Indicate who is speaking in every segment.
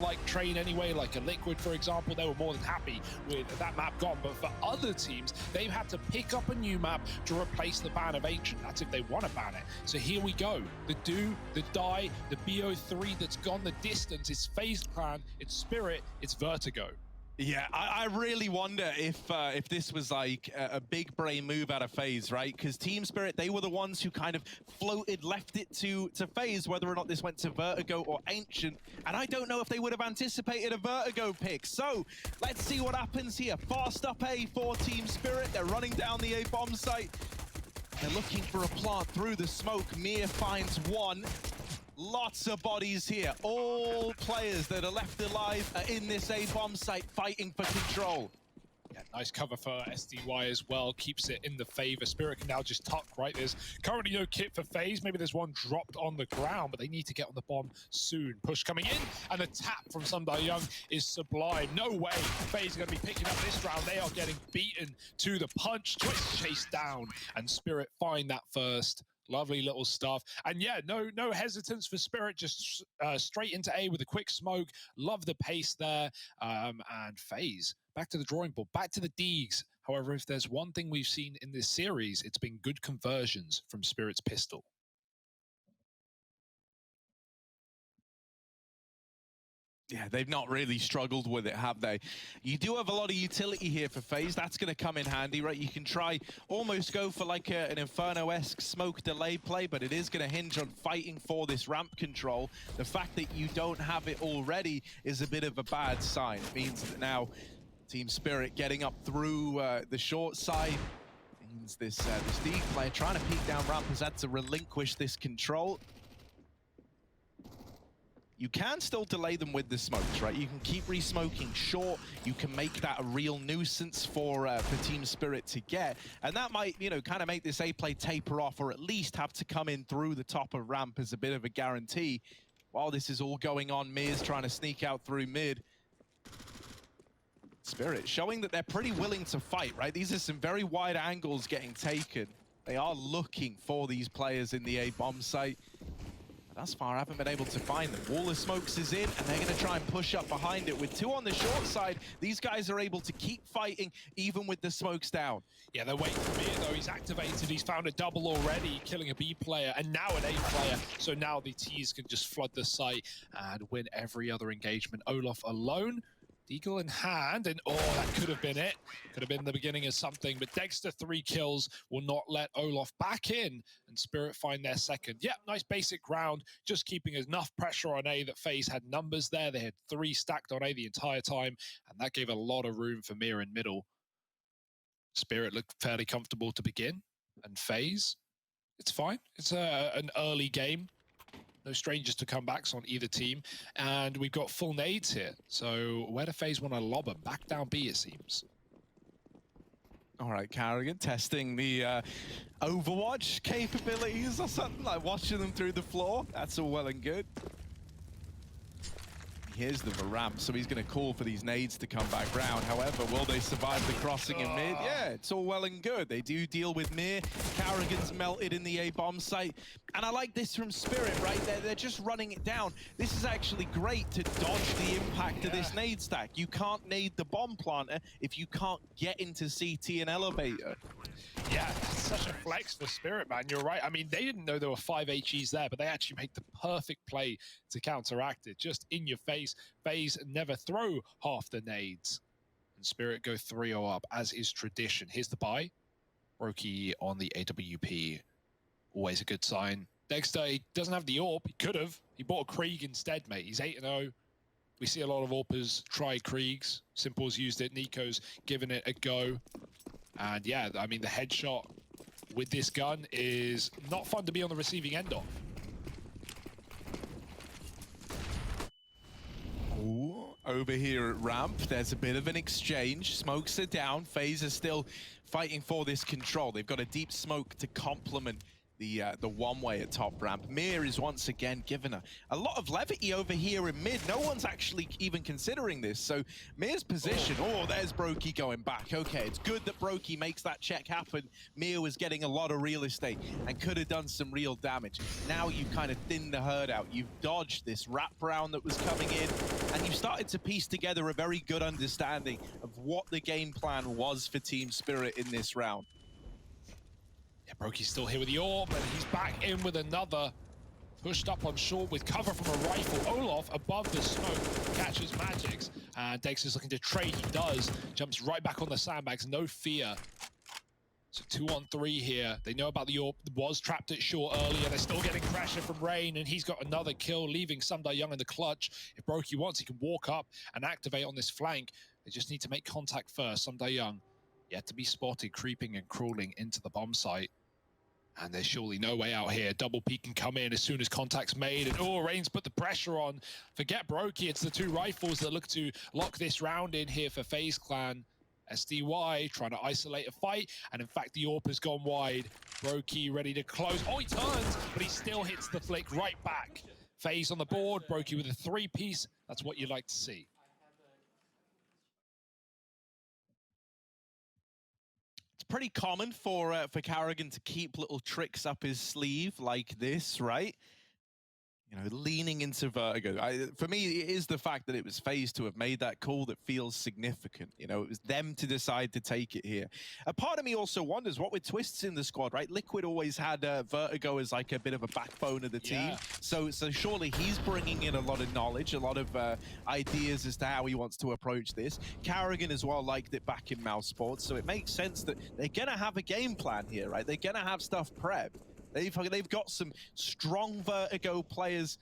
Speaker 1: like train anyway, like a Liquid, for example, they were more than happy with that map gone. But for other teams, they've had to pick up a new map to replace the ban of Ancient. That's if they want to ban it. So here we go. The Do, the Die, the BO3 that's gone the distance. It's Faze Clan, it's Spirit, it's Vertigo.
Speaker 2: Yeah, I really wonder if this was like a big brain move out of Faze, right? Because Team Spirit, they were the ones who kind of floated, left it to Faze, whether or not this went to Vertigo or Ancient. And I don't know if they would have anticipated a Vertigo pick. So let's see what happens here. Fast up A for Team Spirit. They're running down the A bomb site. They're looking for a plant through the smoke. Mir finds one. Lots of bodies here. All players that are left alive are in this A bomb site fighting for control.
Speaker 1: Yeah, nice cover for SDY as well. Keeps it in the favor. Spirit can now just tuck, right? There's currently no kit for Faze. Maybe there's one dropped on the ground, but they need to get on the bomb soon. Push coming in, and the tap from Sundar Young is sublime. No way Faze is going to be picking up this round. They are getting beaten to the punch. Twist chased down, and Spirit find that first. Lovely little stuff. And yeah, no hesitance for Spirit, just straight into A with a quick smoke. Love the pace there. And Faze, back to the drawing board, back to the Deegs. However, if there's one thing we've seen in this series, it's been good conversions from Spirit's pistol.
Speaker 2: Yeah, they've not really struggled with it, have they? You do have a lot of utility here for Faze. That's going to come in handy, right? You can try almost go for like an Inferno-esque smoke delay play, but it is going to hinge on fighting for this ramp control. The fact that you don't have it already is a bit of a bad sign. It means that now Team Spirit getting up through the short side means this Deeg player trying to peek down ramp has had to relinquish this control. You can still delay them with the smokes, right? You can keep re-smoking short. You can make that a real nuisance for Team Spirit to get. And that might, you know, kind of make this A-play taper off, or at least have to come in through the top of ramp as a bit of a guarantee. While this is all going on, Mir's trying to sneak out through mid. Spirit showing that they're pretty willing to fight, right? These are some very wide angles getting taken. They are looking for these players in the A-bomb site. Thus far, I haven't been able to find them. Wall of smokes is in, and they're going to try and push up behind it. With two on the short side, these guys are able to keep fighting, even with the smokes down.
Speaker 1: Yeah, they're waiting for Mir, though. He's activated. He's found a double already, killing a B player, and now an A player. So now the T's can just flood the site and win every other engagement. Olof alone. Eagle in hand, and oh, that could have been it. Could have been the beginning of something, but Dexter 3 kills will not let Olof back in, and Spirit find their second. Yeah, nice basic round, just keeping enough pressure on A that Faze had numbers there. They had 3 stacked on A the entire time, and that gave a lot of room for Mir in middle. Spirit looked fairly comfortable to begin, and Faze, it's fine. It's an early game. No strangers to comebacks on either team, and we've got full nades here. So where do Faze want to lob them? Back down B, it seems.
Speaker 2: All right, Carrigan testing the Overwatch capabilities or something, like watching them through the floor. That's all well and good. Here's the ramp, so he's going to call for these nades to come back round. However, will they survive the crossing in mid? Yeah, it's all well and good. They do deal with Mir. Carrigan's melted in the A-bomb site. And I like this from Spirit, right? They're just running it down. This is actually great to dodge the impact of this nade stack. You can't nade the bomb planter if you can't get into CT and elevator.
Speaker 1: Yeah, that's such a flex for Spirit, man. You're right. I mean, they didn't know there were 5 HEs there, but they actually made the perfect play to counteract it. Just in your face. Faze never throw half the nades. And Spirit go 3-0 up, as is tradition. Here's the buy. Roki on the AWP. Always a good sign. Dexter, he doesn't have the AWP. He could have. He bought a Krieg instead, mate. He's 8-0. We see a lot of AWPers try Kriegs. Simple's used it. Nico's given it a go. And yeah, I mean, the headshot with this gun is not fun to be on the receiving end of.
Speaker 2: Ooh, over here at ramp, there's a bit of an exchange. Smokes are down. Faze is still fighting for this control. They've got a deep smoke to complement the one-way at top ramp. Mir is once again given a lot of levity over here in mid. No one's actually even considering this. So Mir's position, there's Brokey going back. Okay, it's good that Brokey makes that check happen. Mir was getting a lot of real estate and could have done some real damage. Now you've kind of thinned the herd out. You've dodged this wraparound that was coming in, and you've started to piece together a very good understanding of what the game plan was for Team Spirit in this round.
Speaker 1: Yeah, Brokey's still here with the orb, and he's back in with another. Pushed up on short with cover from a rifle. Olaf above the smoke catches Magix, and Dexter's looking to trade. He does. Jumps right back on the sandbags, no fear. So 2-on-3 here. They know about the orb. Was trapped at short earlier. They're still getting pressure from Rain, and he's got another kill, leaving Sunday Young in the clutch. If Brokey wants, he can walk up and activate on this flank. They just need to make contact first. Sunday Young yet to be spotted, creeping and crawling into the bomb site. And there's surely no way out here. Double peek can come in as soon as contact's made. And Rain's put the pressure on. Forget Brokey, it's the two rifles that look to lock this round in here for FaZe Clan. SDY trying to isolate a fight. And in fact, the AWP has gone wide. Brokey ready to close. He turns, but he still hits the flick right back. FaZe on the board, Brokey with a three-piece. That's what you'd like to see.
Speaker 2: Pretty common for Karrigan to keep little tricks up his sleeve like this, right? You know, leaning into Vertigo. For me, it is the fact that it was FaZe to have made that call that feels significant. You know, it was them to decide to take it here. A part of me also wonders, what with Twists in the squad, right? Liquid always had Vertigo as like a bit of a backbone of the team. So surely he's bringing in a lot of knowledge, a lot of ideas as to how he wants to approach this. Karrigan as well liked it back in Mouse Sports, so it makes sense that they're gonna have a game plan here, right? They're gonna have stuff prepped. They've got some strong Vertigo players,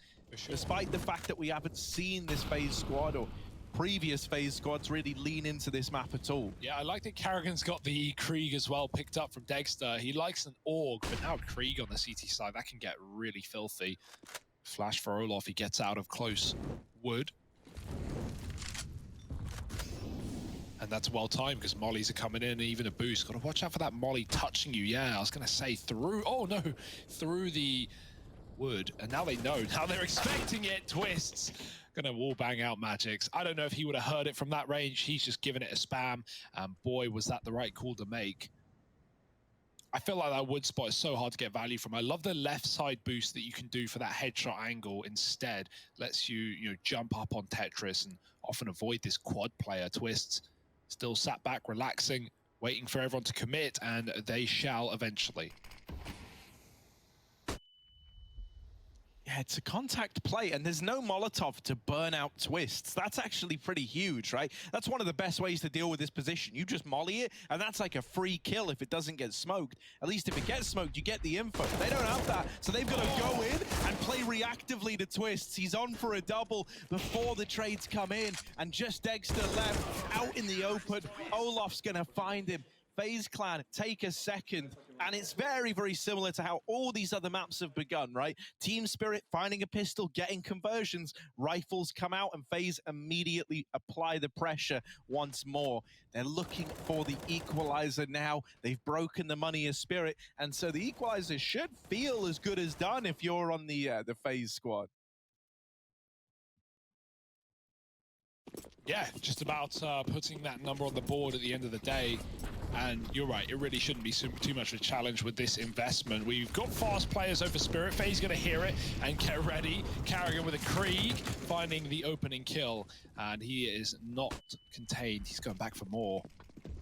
Speaker 2: despite the fact that we haven't seen this FaZe squad or previous FaZe squads really lean into this map at all.
Speaker 1: Yeah, I like that Karrigan's got the Krieg as well picked up from Dexter. He likes an AUG, but now Krieg on the CT side, that can get really filthy. Flash for Olaf, he gets out of close wood. And that's well timed because mollies are coming in, even a boost. Got to watch out for that molly touching you. Yeah, I was going to say through, through the wood. And now they know, now they're expecting it. Twists. Going to wall bang out Magix. I don't know if he would have heard it from that range. He's just giving it a spam. And boy, was that the right call to make. I feel like that wood spot is so hard to get value from. I love the left side boost that you can do for that headshot angle instead. Lets you, jump up on Tetris and often avoid this quad player. Twists. Still sat back, relaxing, waiting for everyone to commit, and they shall eventually.
Speaker 2: Yeah, it's a contact play, and there's no Molotov to burn out Twists. That's actually pretty huge, right? That's one of the best ways to deal with this position. You just molly it, and that's like a free kill if it doesn't get smoked. At least if it gets smoked, you get the info. They don't have that, so they've got to go in and play reactively to Twists. He's on for a double before the trades come in, and just Dexter left out in the open. Olaf's gonna find him. FaZe Clan take a second, and it's very, very similar to how all these other maps have begun, right? Team Spirit finding a pistol, getting conversions, rifles come out, and FaZe immediately apply the pressure once more. They're looking for the equalizer now. They've broken the money of Spirit, and so the equalizer should feel as good as done if you're on the FaZe squad.
Speaker 1: Yeah, just about putting that number on the board at the end of the day. And you're right, it really shouldn't be too much of a challenge with this investment. We've got fast players over Spirit. FaZe's going to hear it and get ready. Karrigan with a Krieg, finding the opening kill. And he is not contained. He's going back for more.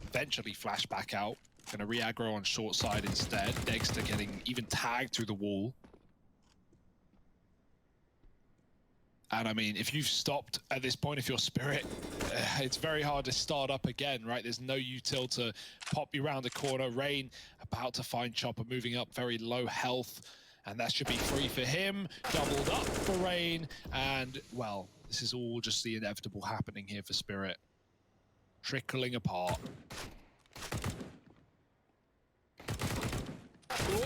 Speaker 1: Eventually flash back out. Going to re-aggro on short side instead. Dexter getting even tagged through the wall. And I mean, if you've stopped at this point, if you're Spirit, it's very hard to start up again, right? There's no util to pop you around the corner. Rain about to find Chopper, moving up, very low health. And that should be free for him. Doubled up for Rain. And, well, this is all just the inevitable happening here for Spirit. Trickling apart. Ooh.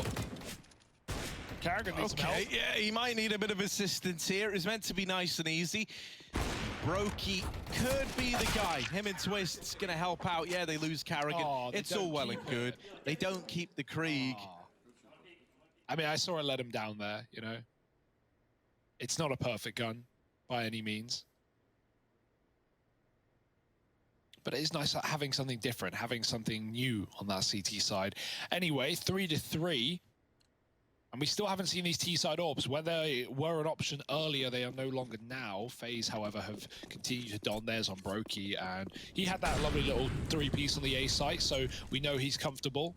Speaker 1: Karrigan needs some help.
Speaker 2: Yeah, he might need a bit of assistance here. It's meant to be nice and easy. Brokey could be the guy. Him and Twist's gonna help out. Yeah, they lose Karrigan. It's all well and good. They don't keep the Krieg.
Speaker 1: I mean, I saw her let him down there, you know. It's not a perfect gun by any means. But it is nice having something different, having something new on that CT side. Anyway, 3-3. And we still haven't seen these T-side orbs. When they were an option earlier, they are no longer now. Faze, however, have continued to don theirs on Brokey, and he had that lovely little three-piece on the A site, so we know he's comfortable,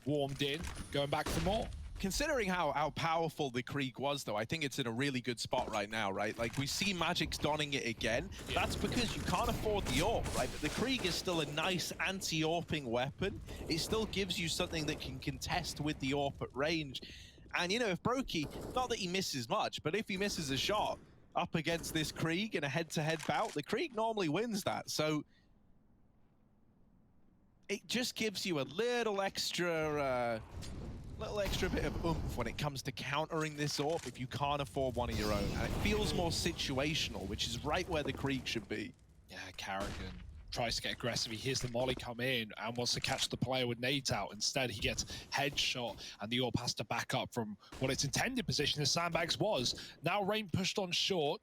Speaker 1: warmed in, going back for more.
Speaker 2: Considering how powerful the Krieg was, though, I think it's in a really good spot right now, right? Like, we see Magic's donning it again. Yeah. That's because you can't afford the AWP, right? But the Krieg is still a nice anti-AWPing weapon. It still gives you something that can contest with the AWP at range. And, you know, if Brokey, not that he misses much, but if he misses a shot up against this Krieg in a head-to-head bout, the Krieg normally wins that. So it just gives you a little extra bit of oomph when it comes to countering this AWP if you can't afford one of your own. And it feels more situational, which is right where the Krieg should be.
Speaker 1: Yeah, Carrigan tries to get aggressive. He hears the molly come in and wants to catch the player with nades out. Instead, he gets headshot, and the AWP has to back up from what its intended position as Sandbags was. Now Rain pushed on short.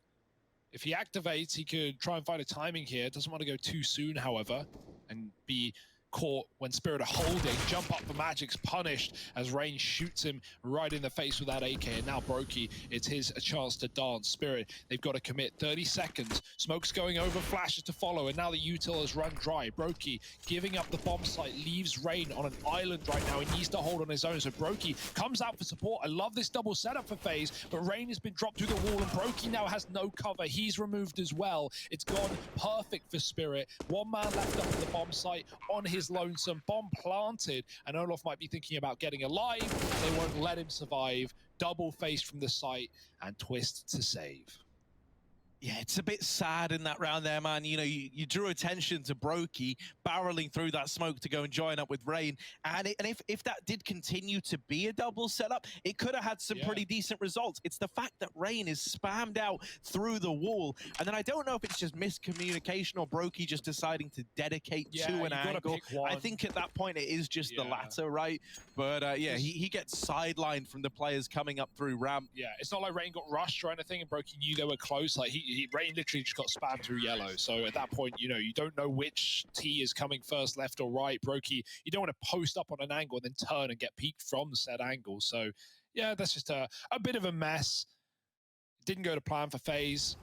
Speaker 1: If he activates, he could try and find a timing here. Doesn't want to go too soon, however, and be caught when Spirit are holding. Jump up for Magic's punished as Rain shoots him right in the face with that AK. And now Brokey, it's his chance to dance. Spirit, they've got to commit 30 seconds. Smoke's going over, flashes to follow, and now the util has run dry. Brokey giving up the bomb site, leaves Rain on an island right now. He needs to hold on his own, so Brokey comes out for support. I love this double setup for Faze, but Rain has been dropped through the wall, and Brokey now has no cover. He's removed as well. It's gone perfect for Spirit. One man left up at the bomb site on his lonesome, bomb planted, and Olof might be thinking about getting alive. They won't let him survive. Double face from the site, and Twist to save.
Speaker 2: Yeah, it's a bit sad in that round there, man. You know, you drew attention to Brokey barreling through that smoke to go and join up with Rain. And if that did continue to be a double setup, it could have had some pretty decent results. It's the fact that Rain is spammed out through the wall. And then I don't know if it's just miscommunication or Brokey just deciding to dedicate to an angle. I think at that point it is just the latter, right? But yeah, he gets sidelined from the players coming up through ramp.
Speaker 1: Yeah, it's not like Rain got rushed or anything and Brokey knew they were close. Like Rain literally just got spammed through yellow. So at that point, you know, you don't know which T is coming first, left or right. Brokey, you don't want to post up on an angle and then turn and get peeked from said angle. So yeah, that's just a bit of a mess. Didn't go to plan for Faze.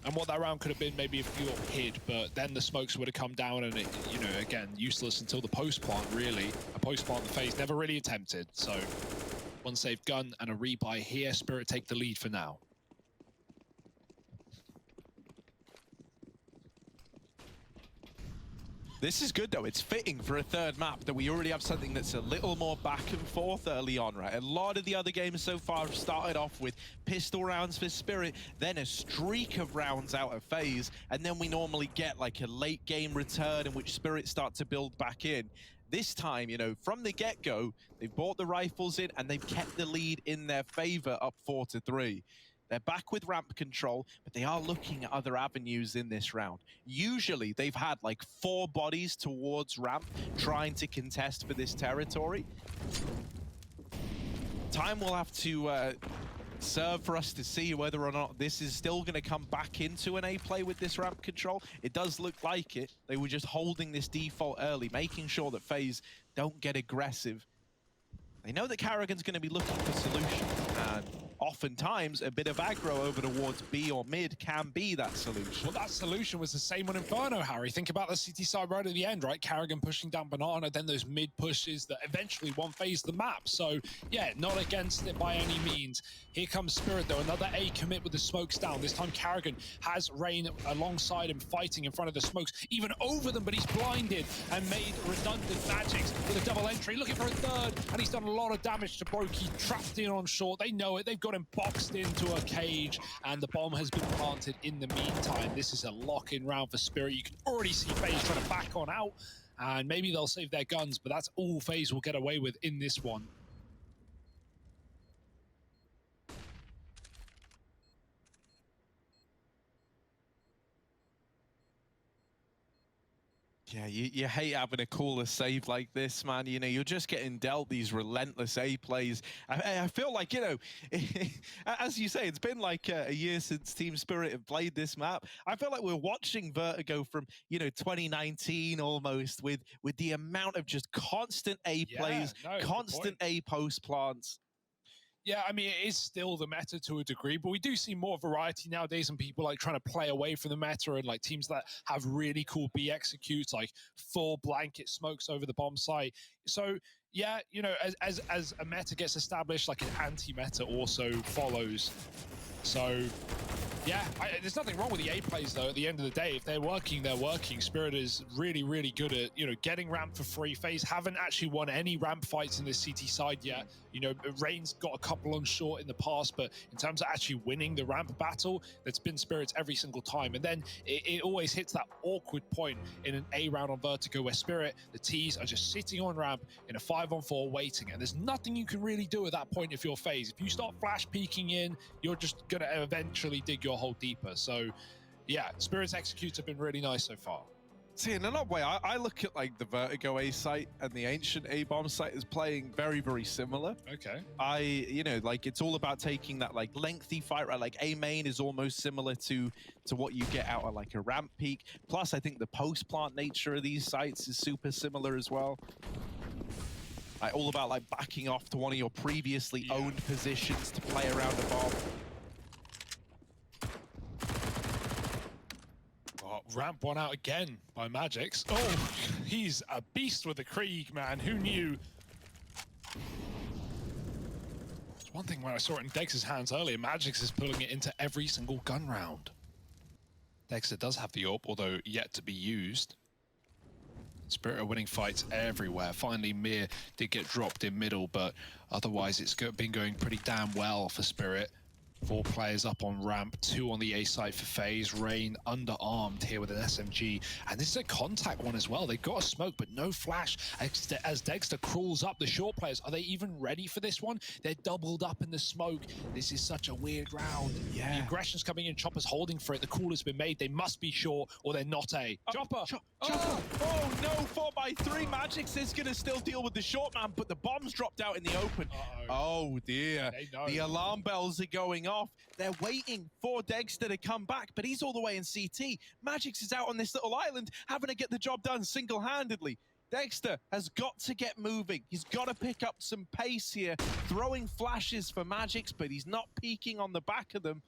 Speaker 1: And what that round could have been, maybe if you hid, but then the smokes would have come down and it, you know, again, useless until the post plant, really. A post plant the Faze never really attempted. So one safe gun and a rebuy here. Spirit take the lead for now.
Speaker 2: This is good, though. It's fitting for a third map that we already have something that's a little more back and forth early on, right? A lot of the other games so far have started off with pistol rounds for Spirit, then a streak of rounds out of Faze, and then we normally get like a late game return in which Spirit start to build back in. This time, you know, from the get-go, they've bought the rifles in and they've kept the lead in their favor up 4-3. They're back with ramp control, but they are looking at other avenues in this round. Usually, they've had like 4 bodies towards ramp trying to contest for this territory. Time will have to serve for us to see whether or not this is still going to come back into an A play with this ramp control. It does look like it. They were just holding this default early, making sure that Faze don't get aggressive. They know that Carrigan's going to be looking for solutions, and oftentimes a bit of aggro over towards B or mid can be that solution.
Speaker 1: Well, that solution was the same on Inferno, Harry. Think about the CT side right at the end, right? Carrigan pushing down Banana, then those mid pushes that eventually one phase the map. So, yeah, not against it by any means. Here comes Spirit, though. Another A commit with the smokes down. This time Carrigan has Rain alongside him, fighting in front of the smokes, even over them, but he's blinded and made redundant Magics with a double entry, looking for a third, and he's done a lot of damage to Brokey, trapped in on short. They know it. They've got him boxed into a cage, and the bomb has been planted in the meantime. This is a lock-in round for Spirit. You can already see Faze trying to back on out, and maybe they'll save their guns, but that's all Faze will get away with in this one.
Speaker 2: Yeah, you hate having a caller save like this, man. You know, you're just getting dealt these relentless A plays. I feel like, you know, as you say, it's been like a year since Team Spirit have played this map. I feel like we're watching Vertigo from, you know, 2019 almost with the amount of just constant A plays, constant A post plants.
Speaker 1: Yeah, I mean, it is still the meta to a degree, but we do see more variety nowadays and people like trying to play away from the meta and like teams that have really cool B executes, like full blanket smokes over the bomb site. So yeah, you know, as a meta gets established, like an anti-meta also follows. So yeah, there's nothing wrong with the A plays though. At the end of the day, if they're working, they're working. Spirit is really, really good at, you know, getting ramp for free. Faze haven't actually won any ramp fights in this CT side yet. You know, Rain's got a couple on short in the past, but in terms of actually winning the ramp battle, that's been Spirit's every single time. And then it always hits that awkward point in an A round on Vertigo where Spirit, the T's are just sitting on ramp in a 5-on-4 waiting. And there's nothing you can really do at that point if you're Faze. If you start flash peeking in, you're just going to eventually dig your hole deeper. So yeah, Spirit's executes have been really nice so far.
Speaker 2: See, in another way, I look at like the Vertigo A site and the ancient A bomb site as playing very, very similar.
Speaker 1: Okay.
Speaker 2: You know, like it's all about taking that like lengthy fight, right? Like A main is almost similar to what you get out of like a ramp peak. Plus, I think the post plant nature of these sites is super similar as well. Like all about like backing off to one of your previously owned positions to play around a bomb.
Speaker 1: Ramp one out again by Magix. Oh, he's a beast with the Krieg, man. Who knew? It's one thing when I saw it in Dexter's hands earlier, Magix is pulling it into every single gun round. Dexter does have the AWP, although yet to be used. Spirit are winning fights everywhere. Finally, Mir did get dropped in middle, but otherwise it's been going pretty damn well for Spirit. 4 players up on ramp, 2 on the A site for Faze. Rain underarmed here with an SMG. And this is a contact one as well. They've got a smoke, but no flash. As Dexter crawls up, the short players, are they even ready for this one? They're doubled up in the smoke. This is such a weird round.
Speaker 2: Yeah.
Speaker 1: The aggression's coming in, Chopper's holding for it. The call has been made. They must be short or they're not A. Chopper!
Speaker 2: Chopper! Oh no, 4x3. Magix is going to still deal with the short man, but the bomb's dropped out in the open. Oh dear. The alarm bells are going off. They're waiting for Dexter to come back, but he's all the way in CT. Magix is out on this little island, having to get the job done single-handedly. Dexter has got to get moving. He's got to pick up some pace here, throwing flashes for Magix, but he's not peeking on the back of them.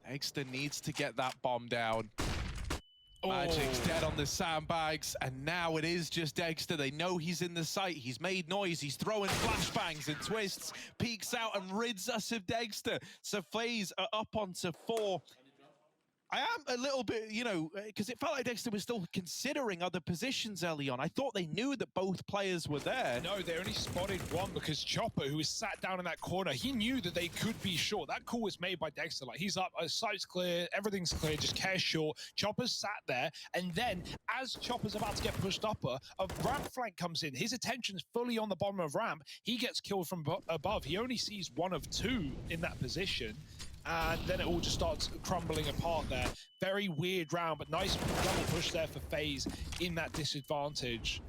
Speaker 2: Dexter needs to get that bomb down. Magic's dead on the sandbags, and now it is just Dexter. They know he's in the site. He's made noise. He's throwing flashbangs and twists, peeks out and rids us of Dexter. So Faze are up onto 4. I am a little bit, you know, because it felt like Dexter was still considering other positions early on. I thought they knew that both players were there.
Speaker 1: No, they only spotted one because Chopper, who was sat down in that corner, he knew that they could be short. That call was made by Dexter. Like, he's up, site's clear, everything's clear, just care short. Chopper's sat there, and then as Chopper's about to get pushed up, a ramp flank comes in. His attention's fully on the bottom of ramp. He gets killed from above. He only sees 1 of 2 in that position. And then it all just starts crumbling apart there. Very weird round, but nice double push there for Faze in that disadvantage.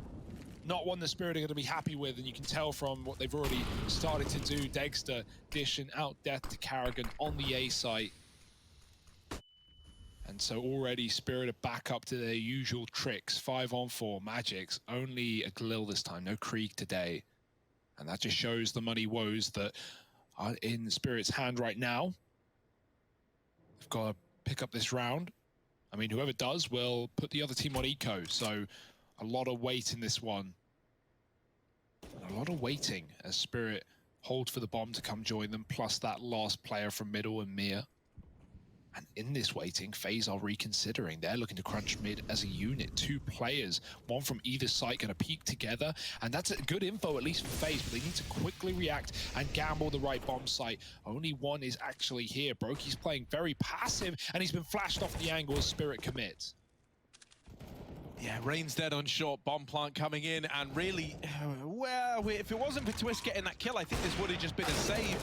Speaker 1: Not one the Spirit are going to be happy with, and you can tell from what they've already started to do. Dexter dishing out death to Karrigan on the A site. And so already Spirit are back up to their usual tricks. 5-on-4, Magix, only a Glil this time, no Krieg today. And that just shows the money woes that are in Spirit's hand right now. They've got to pick up this round. I mean, whoever does will put the other team on eco. So a lot of weight in this one. And a lot of waiting as Spirit hold for the bomb to come join them, plus that last player from middle and Mir. And in this waiting, Faze are reconsidering. They're looking to crunch mid as a unit. 2 players, one from either side, going to peek together. And that's a good info, at least for Faze, but they need to quickly react and gamble the right bomb site. Only one is actually here. Brokey's playing very passive, and he's been flashed off the angle as Spirit commits.
Speaker 2: Yeah, Rain's dead on short, bomb plant coming in, and really, well, if it wasn't for Twist getting that kill, I think this would have just been a save.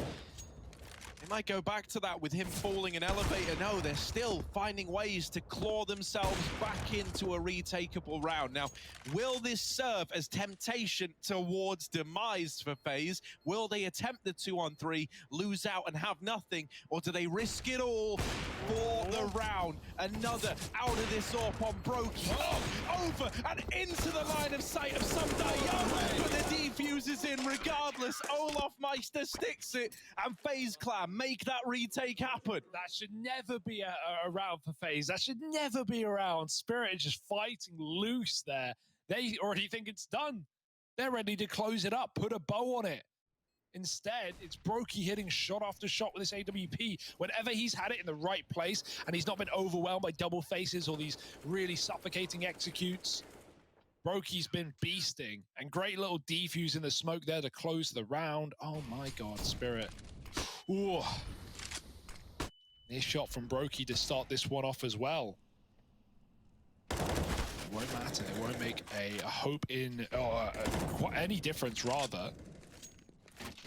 Speaker 2: They might go back to that with him falling an elevator. No, they're still finding ways to claw themselves back into a retakeable round. Now, will this serve as temptation towards demise for FaZe? Will they attempt the 2-on-3, lose out and have nothing? Or do they risk it all for the round? Another out of this AWP on Brokey. Oh, over and into the line of sight of Sunday Young, but the defuse is in regardless. Olaf Meister sticks it, and FaZe Clan make that retake happen.
Speaker 1: That should never be around for FaZe. That should never be around. Spirit is just fighting loose there. They already think it's done. They're ready to close it up, put a bow on it. Instead, it's Brokey hitting shot after shot with this AWP. Whenever he's had it in the right place and he's not been overwhelmed by double faces or these really suffocating executes, Brokey's been beasting. And great little defuse in the smoke there to close the round. Oh my God, Spirit. Ooh. Nice shot from Brokey to start this one off as well. It won't matter. It won't make a hope in, any difference rather.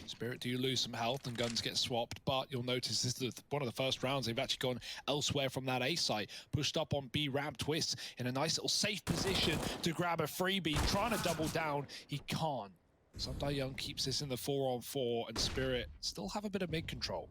Speaker 1: Spirit do lose some health and guns get swapped, but you'll notice this is one of the first rounds they've actually gone elsewhere from that A site. Pushed up on B ramp, Twist in a nice little safe position to grab a freebie, trying to double down. He can't. Sunday Young keeps this in the 4-on-4, and Spirit still have a bit of mid control.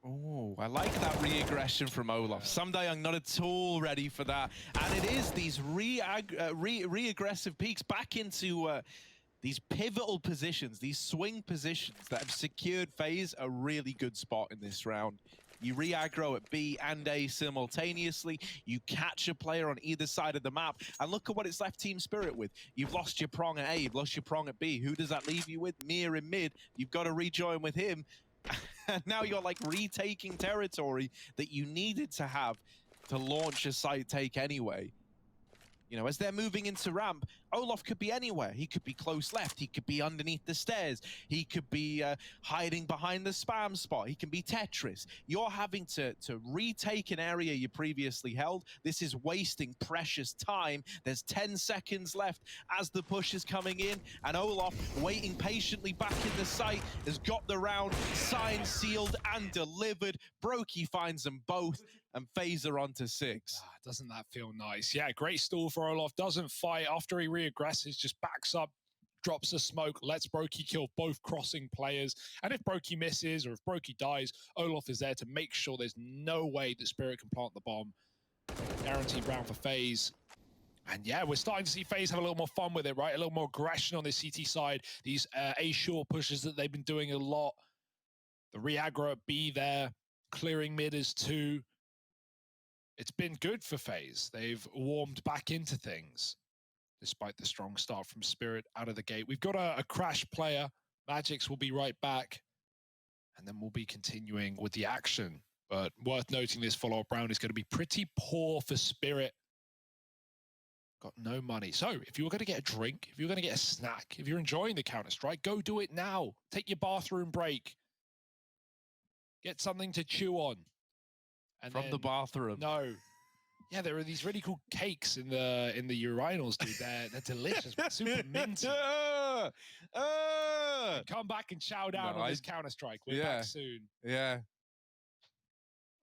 Speaker 2: Oh, I like that re-aggression from Olaf. Young not at all ready for that. And it is these re-aggressive peaks back into these pivotal positions, these swing positions that have secured FaZe a really good spot in this round. You re-aggro at B and A simultaneously. You catch a player on either side of the map. And look at what it's left Team Spirit with. You've lost your prong at A, you've lost your prong at B. Who does that leave you with? Mir in mid. You've got to rejoin with him. And now you're like retaking territory that you needed to have to launch a site take anyway. You know, as they're moving into ramp, Olaf could be anywhere. He could be close left. He could be underneath the stairs. He could be hiding behind the spam spot. He can be Tetris. You're having to retake an area you previously held. This is wasting precious time. There's 10 seconds left as the push is coming in, and Olaf, waiting patiently back in the site, has got the round signed, sealed, and delivered. Brokey finds them both, and FaZe are on to 6.
Speaker 1: Doesn't that feel nice? Yeah, great stall for Olaf. Doesn't fight after he re-aggresses, just backs up, drops the smoke, lets Brokey kill both crossing players. And if Brokey misses or if Brokey dies, Olaf is there to make sure there's no way that Spirit can plant the bomb. Guaranteed round for FaZe. And yeah, we're starting to see FaZe have a little more fun with it, right? A little more aggression on the CT side. These A short pushes that they've been doing a lot. The re-aggro at B there, clearing mid as 2. It's been good for FaZe. They've warmed back into things, despite the strong start from Spirit out of the gate. We've got a crash player. Magix will be right back, and then we'll be continuing with the action. But worth noting, this follow-up round is going to be pretty poor for Spirit. Got no money. So if you're going to get a drink, if you're going to get a snack, if you're enjoying the Counter-Strike, go do it now. Take your bathroom break. Get something to chew on. And
Speaker 2: from the bathroom.
Speaker 1: No. Yeah, there are these really cool cakes in the urinals, dude. They're delicious, super minty. Come back and chow down on this Counter-Strike. We're back soon.
Speaker 2: Yeah.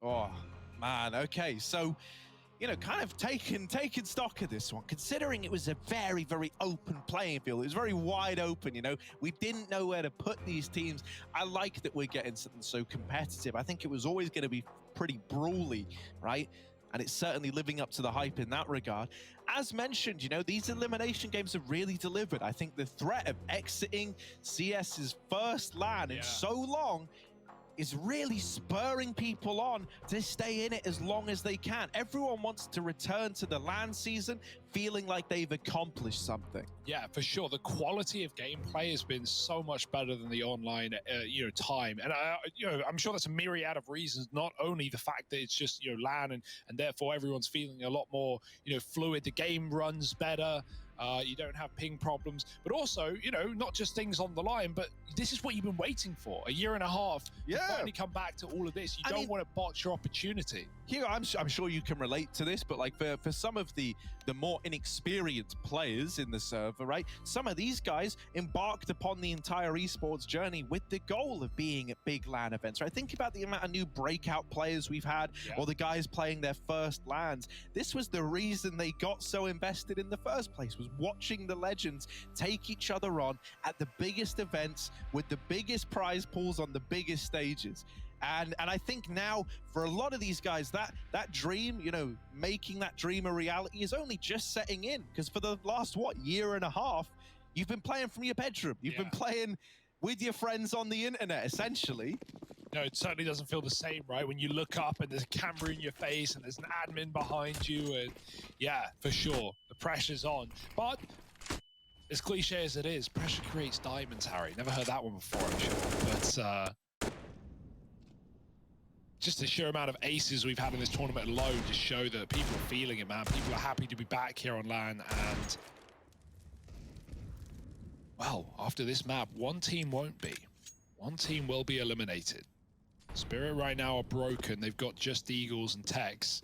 Speaker 2: Oh, man. Okay, so, you know, kind of taking stock of this one, considering it was a very, very open playing field. It was very wide open, you know. We didn't know where to put these teams. I like that we're getting something so competitive. I think it was always going to be pretty brawly, right? And it's certainly living up to the hype in that regard. As mentioned, you know, these elimination games have really delivered. I think the threat of exiting CS's first LAN in so long is really spurring people on to stay in it as long as they can. Everyone wants to return to the LAN season feeling like they've accomplished something.
Speaker 1: Yeah, for sure. The quality of gameplay has been so much better than the online, time. And I'm sure that's a myriad of reasons. Not only the fact that it's just LAN and therefore everyone's feeling a lot more fluid. The game runs better. You don't have ping problems, but also, you know, not just things on the line, but this is what you've been waiting for. A year and a half to finally come back to all of this. You don't want to botch your opportunity.
Speaker 2: Here, I'm sure you can relate to this, but like for some of the more inexperienced players in the server, right? Some of these guys embarked upon the entire esports journey with the goal of being at big LAN events, right? Think about the amount of new breakout players we've had, or the guys playing their first LANs. This was the reason they got so invested in the first place, was watching the legends take each other on at the biggest events with the biggest prize pools on the biggest stages. And I think now for a lot of these guys, that dream, you know, making that dream a reality is only just setting in, because for the last year and a half, you've been playing from your bedroom. You've been playing with your friends on the internet, essentially.
Speaker 1: No, it certainly doesn't feel the same, right? When you look up and there's a camera in your face and there's an admin behind you, and yeah, for sure, the pressure's on. But as cliche as it is, pressure creates diamonds, Harry. Never heard that one before, I'm sure. But just the sheer amount of aces we've had in this tournament alone just show that people are feeling it, man. People are happy to be back here on LAN, and well, after this map, one team won't be. One team will be eliminated. Spirit right now are broken. They've got just Eagles and Tex.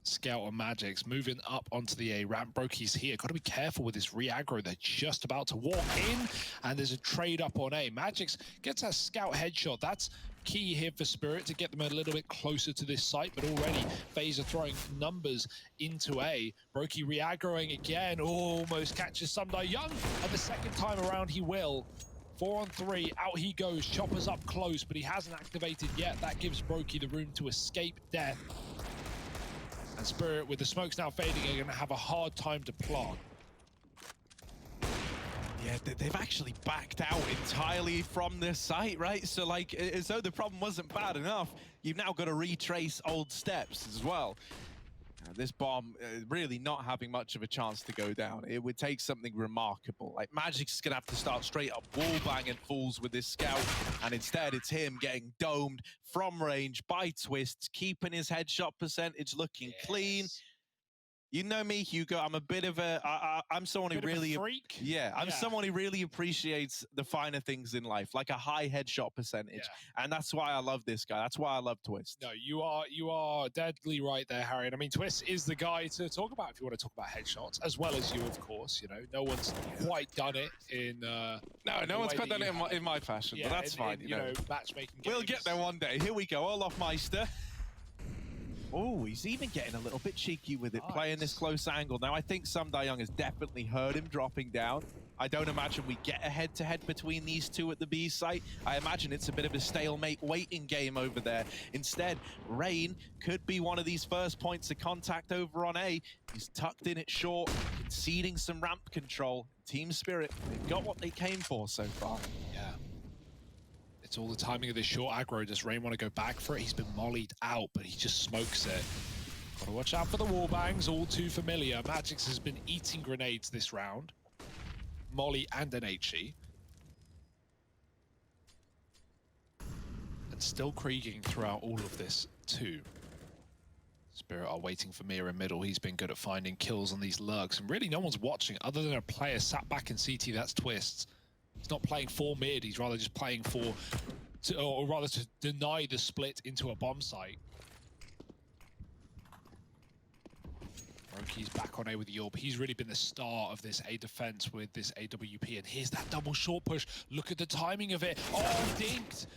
Speaker 1: Scout and Magic's moving up onto the A ramp. Brokey's here. Got to be careful with this re-aggro. They're just about to walk in, and there's a trade up on A. Magic's gets a Scout headshot. That's key here for Spirit to get them a little bit closer to this site, but already Faze are throwing numbers into A. Brokey re-aggroing again. Almost catches Sunday Young, and the second time around he will. 4 on 3, out he goes. Chopper's up close, but he hasn't activated yet. That gives Brokey the room to escape death. And Spirit, with the smokes now fading, are going to have a hard time to plant.
Speaker 2: Yeah, they've actually backed out entirely from this site, right? So, like, as though the problem wasn't bad enough, you've now got to retrace old steps as well. This bomb really not having much of a chance to go down. It would take something remarkable. Like, Magic's going to have to start straight up wall banging fools with this scout, and instead it's him getting domed from range by Twists, keeping his headshot percentage looking clean. You know me, Hugo. I'm a bit of a. I'm someone who really.
Speaker 1: Freak.
Speaker 2: Yeah, I'm someone who really appreciates the finer things in life, like a high headshot percentage, and that's why I love this guy. That's why I love Twist.
Speaker 1: No, you are deadly right there, Harry. And I mean, Twist is the guy to talk about if you want to talk about headshots, as well as you, of course. You know, no one's quite done it in.
Speaker 2: No one's quite done it in my fashion, but that's fine.
Speaker 1: You know, matchmaking.
Speaker 2: We'll get there one day. Here we go, Olaf Meister. Oh, he's even getting a little bit cheeky with it, playing this close angle. Now, I think Young has definitely heard him dropping down. I don't imagine we get a head-to-head between these two at the B site. I imagine it's a bit of a stalemate waiting game over there. Instead, Rain could be one of these first points of contact over on A. He's tucked in it short, conceding some ramp control. Team Spirit, they've got what they came for so far.
Speaker 1: Yeah. It's all the timing of this short aggro. Does Rain want to go back for it? He's been mollied out, but he just smokes it. Gotta watch out for the wall bangs, all too familiar. Magix has been eating grenades this round. Molly and an HE. And still Krieging throughout all of this too. Spirit are waiting for Mira in middle. He's been good at finding kills on these lurks. And really no one's watching other than a player sat back in CT, that's Twists. He's not playing for mid, he's rather just playing for, or rather to deny the split into a bomb site. Brokey's back on A with the Orb. He's really been the star of this A defense with this AWP. And here's that double short push. Look at the timing of it. Oh, dinked.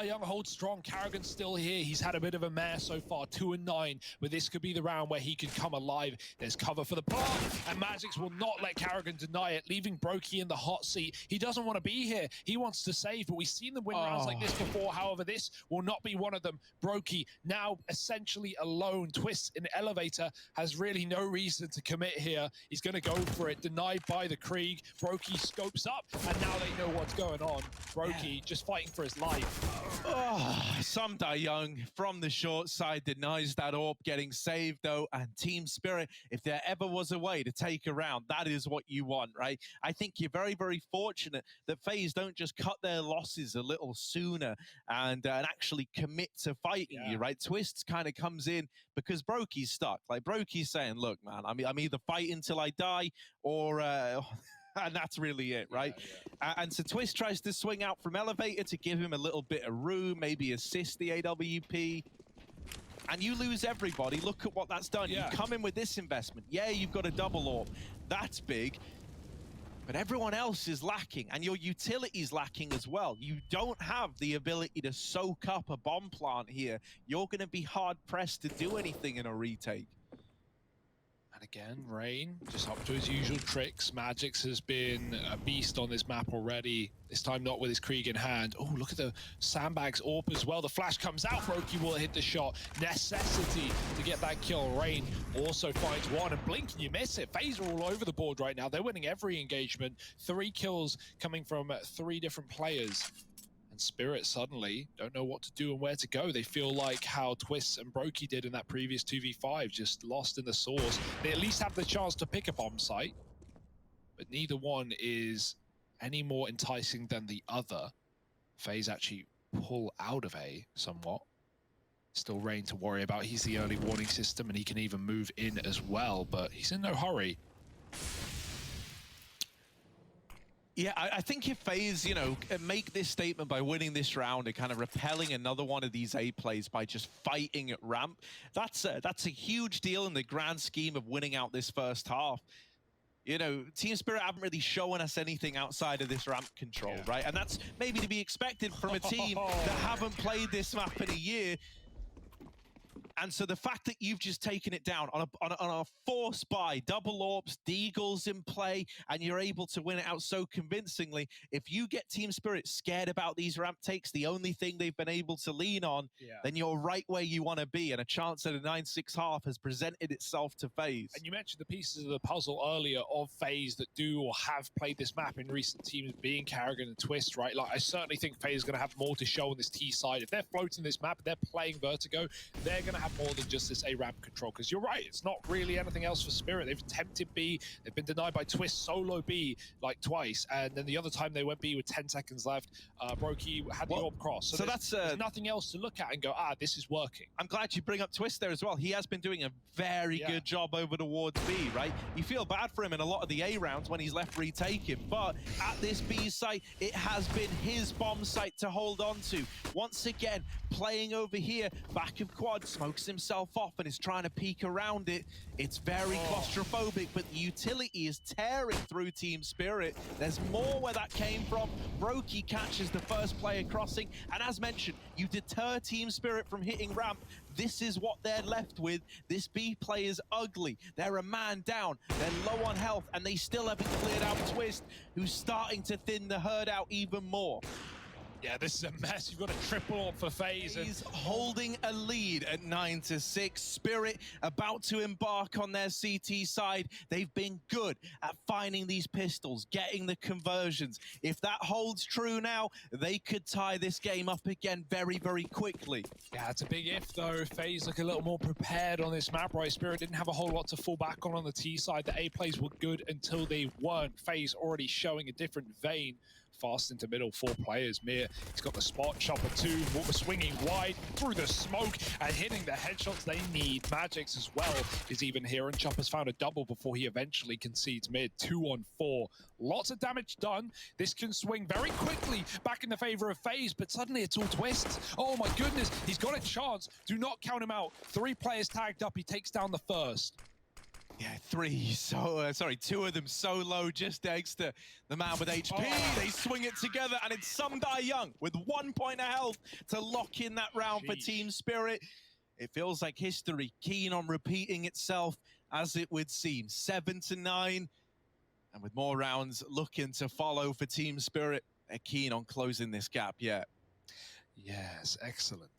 Speaker 1: Young holds strong. Karrigan's still here. He's had a bit of a mare so far, 2 and 9. But this could be the round where he can come alive. There's cover for the plant. And Magix will not let Karrigan deny it, leaving Brokey in the hot seat. He doesn't want to be here. He wants to save, but we've seen them win rounds like this before. However, this will not be one of them. Brokey now essentially alone. Twist in elevator has really no reason to commit here. He's going to go for it. Denied by the Krieg. Brokey scopes up, and now they know what's going on. Brokey just fighting for his life.
Speaker 2: Young from the short side denies that orb getting saved, though. And Team Spirit, if there ever was a way to take a round, that is what you want, right? I think you're very, very fortunate that FaZe don't just cut their losses a little sooner and actually commit to fighting you, right? Twists kind of comes in because Brokey's stuck. Like, Brokey's saying, look, man, I'm either fighting till I die or and that's really it, right? And so Twist tries to swing out from elevator to give him a little bit of room, maybe assist the AWP. And you lose everybody. Look at what that's done.
Speaker 1: Yeah.
Speaker 2: You come in with this investment. Yeah, you've got a double AWP. That's big. But everyone else is lacking, and your utility's lacking as well. You don't have the ability to soak up a bomb plant here. You're going to be hard-pressed to do anything in a retake.
Speaker 1: And again, Rain, just up to his usual tricks. Magix has been a beast on this map already. This time not with his Krieg in hand. Oh, look at the sandbags AWP as well. The flash comes out. Roki will hit the shot. Necessity to get that kill. Rain also finds one. And blink and you miss it. Faze are all over the board right now. They're winning every engagement. 3 kills coming from 3 different players. And Spirit suddenly don't know what to do and where to go. They feel like how Twist and Brokey did in that previous 2v5, just lost in the source. They at least have the chance to pick a bomb site, but neither one is any more enticing than the other. Faze actually pull out of A somewhat. Still Rain to worry about. He's the early warning system and he can even move in as well, but he's in no hurry.
Speaker 2: Yeah, I think if Faze, you know, make this statement by winning this round and kind of repelling another one of these A plays by just fighting at ramp, that's a huge deal in the grand scheme of winning out this first half. You know, Team Spirit haven't really shown us anything outside of this ramp control, right? And that's maybe to be expected from a team that haven't played this map in a year. And so the fact that you've just taken it down on a force buy, double AWPs, Deagle's in play, and you're able to win it out so convincingly, if you get Team Spirit scared about these ramp takes, the only thing they've been able to lean on, then you're right where you want to be. And a chance at a 9-6 half has presented itself to Faze.
Speaker 1: And you mentioned the pieces of the puzzle earlier of Faze that do or have played this map in recent teams, being Carrigan and Twist, right? Like, I certainly think Faze is going to have more to show on this T side. If they're floating this map, they're playing Vertigo, they're going to have more than just this A ramp control, because you're right, it's not really anything else for Spirit. They've attempted B, they've been denied by Twist solo B like twice, and then the other time they went B with 10 seconds left, Brokey had the AWP cross. So there's nothing else to look at and go, this is working.
Speaker 2: I'm glad you bring up Twist there as well. He has been doing a very good job over towards B, right? You feel bad for him in a lot of the A rounds when he's left retaking, but at this B site, it has been his bomb site to hold on to. Once again, playing over here, back of quad, smokes himself off and is trying to peek around it. It's very claustrophobic, but the utility is tearing through Team Spirit. There's more where that came from. Brokey catches the first player crossing, and as mentioned, you deter Team Spirit from hitting ramp. This is what they're left with. This B play is ugly. They're a man down. They're low on health, and they still haven't cleared out Twist, who's starting to thin the herd out even more.
Speaker 1: Yeah, this is a mess. You've got a triple AWP for Faze.
Speaker 2: He's holding a lead at 9-6. Spirit about to embark on their CT side. They've been good at finding these pistols, getting the conversions. If that holds true now, they could tie this game up again very, very quickly.
Speaker 1: Yeah, it's a big if, though. Faze look a little more prepared on this map, right? Spirit didn't have a whole lot to fall back on the T side. The A plays were good until they weren't. Faze already showing a different vein. Fast into middle, 4 players. Mir, he's got the spot, Chopper 2, swinging wide through the smoke and hitting the headshots they need. Magix as well is even here, and Chopper's found a double before he eventually concedes mid. 2 on 4. Lots of damage done. This can swing very quickly back in the favor of Faze, but suddenly it's all Twists. Oh my goodness, he's got a chance. Do not count him out. 3 players tagged up, he takes down the first.
Speaker 2: Yeah, 2 of them so low, just next to the man with HP. They swing it together, and it's Some Die Young with 1 point of health to lock in that round for Team Spirit. It feels like history, keen on repeating itself, as it would seem. 7-9, and with more rounds looking to follow for Team Spirit, they're keen on closing this gap yet.
Speaker 1: Yes, excellent.